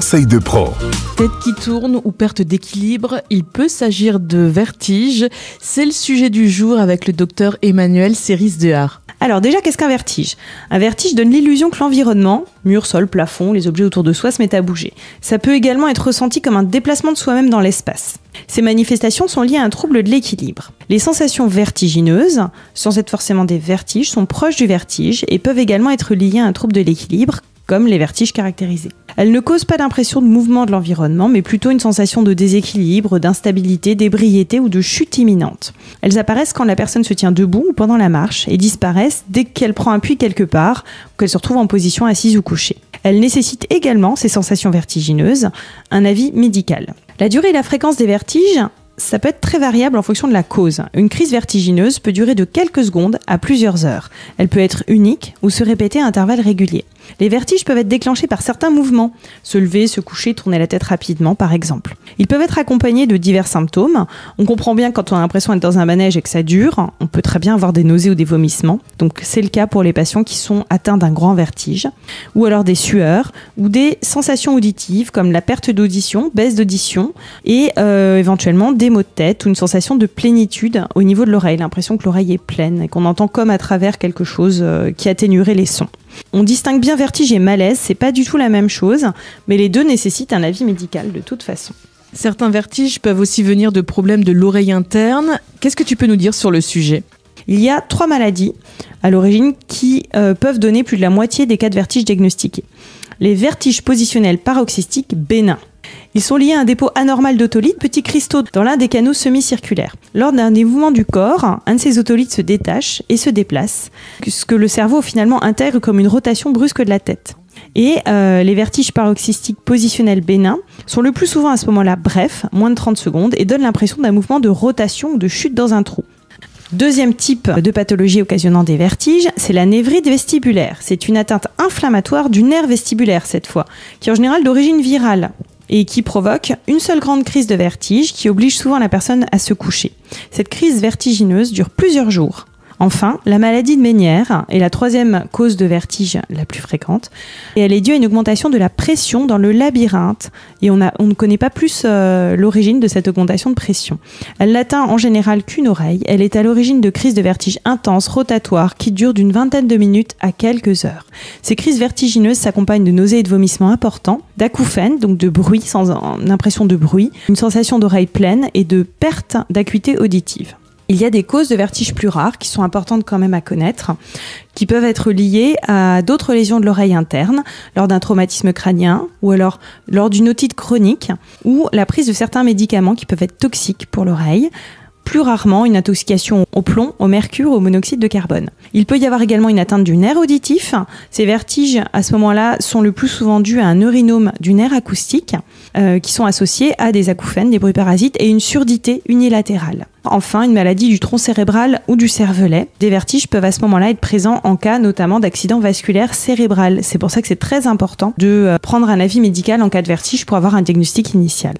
conseils de pro. Tête qui tourne ou perte d'équilibre, il peut s'agir de vertige. C'est le sujet du jour avec le docteur Emmanuel Ceris-Dehar. Alors déjà, qu'est-ce qu'un vertige ? Un vertige donne l'illusion que l'environnement, mur, sol, plafond, les objets autour de soi se mettent à bouger. Ça peut également être ressenti comme un déplacement de soi-même dans l'espace. Ces manifestations sont liées à un trouble de l'équilibre. Les sensations vertigineuses, sans être forcément des vertiges, sont proches du vertige et peuvent également être liées à un trouble de l'équilibre, comme les vertiges caractérisés. Elles ne causent pas d'impression de mouvement de l'environnement, mais plutôt une sensation de déséquilibre, d'instabilité, d'ébriété ou de chute imminente. Elles apparaissent quand la personne se tient debout ou pendant la marche et disparaissent dès qu'elle prend appui quelque part ou qu'elle se retrouve en position assise ou couchée. Elles nécessitent également, ces sensations vertigineuses, un avis médical. La durée et la fréquence des vertiges, ça peut être très variable en fonction de la cause. Une crise vertigineuse peut durer de quelques secondes à plusieurs heures. Elle peut être unique ou se répéter à intervalles réguliers. Les vertiges peuvent être déclenchés par certains mouvements, se lever, se coucher, tourner la tête rapidement par exemple. Ils peuvent être accompagnés de divers symptômes. On comprend bien quand on a l'impression d'être dans un manège et que ça dure. On peut très bien avoir des nausées ou des vomissements. Donc c'est le cas pour les patients qui sont atteints d'un grand vertige. Ou alors des sueurs ou des sensations auditives comme la perte d'audition, baisse d'audition et éventuellement des maux de tête ou une sensation de plénitude au niveau de l'oreille, l'impression que l'oreille est pleine et qu'on entend comme à travers quelque chose qui atténuerait les sons. On distingue bien vertige et malaise, c'est pas du tout la même chose, mais les deux nécessitent un avis médical de toute façon. Certains vertiges peuvent aussi venir de problèmes de l'oreille interne. Qu'est-ce que tu peux nous dire sur le sujet ? Il y a 3 maladies à l'origine qui peuvent donner plus de la moitié des cas de vertige diagnostiqués. Les vertiges positionnels paroxystiques bénins. Ils sont liés à un dépôt anormal d'otolithes, petits cristaux dans l'un des canaux semi-circulaires. Lors d'un des mouvements du corps, un de ces otolithes se détache et se déplace, ce que le cerveau finalement intègre comme une rotation brusque de la tête. Et les vertiges paroxystiques positionnels bénins sont le plus souvent à ce moment-là brefs, moins de 30 secondes, et donnent l'impression d'un mouvement de rotation ou de chute dans un trou. Deuxième type de pathologie occasionnant des vertiges, c'est la névrite vestibulaire. C'est une atteinte inflammatoire du nerf vestibulaire cette fois, qui est en général d'origine virale et qui provoque une seule grande crise de vertige qui oblige souvent la personne à se coucher. Cette crise vertigineuse dure plusieurs jours. Enfin, la maladie de Ménière est la 3e cause de vertige la plus fréquente et elle est due à une augmentation de la pression dans le labyrinthe et on ne connaît pas plus l'origine de cette augmentation de pression. Elle n'atteint en général qu'une oreille. Elle est à l'origine de crises de vertige intenses, rotatoires, qui durent d'une vingtaine de minutes à quelques heures. Ces crises vertigineuses s'accompagnent de nausées et de vomissements importants, d'acouphènes, donc de bruit sans impression de bruit, une sensation d'oreille pleine et de perte d'acuité auditive. Il y a des causes de vertige plus rares qui sont importantes quand même à connaître, qui peuvent être liées à d'autres lésions de l'oreille interne, lors d'un traumatisme crânien ou alors lors d'une otite chronique ou la prise de certains médicaments qui peuvent être toxiques pour l'oreille. Plus rarement, une intoxication au plomb, au mercure ou au monoxyde de carbone. Il peut y avoir également une atteinte du nerf auditif. Ces vertiges, à ce moment-là, sont le plus souvent dus à un neurinome du nerf acoustique qui sont associés à des acouphènes, des bruits parasites et une surdité unilatérale. Enfin, une maladie du tronc cérébral ou du cervelet. Des vertiges peuvent à ce moment-là être présents en cas notamment d'accident vasculaire cérébral. C'est pour ça que c'est très important de prendre un avis médical en cas de vertige pour avoir un diagnostic initial.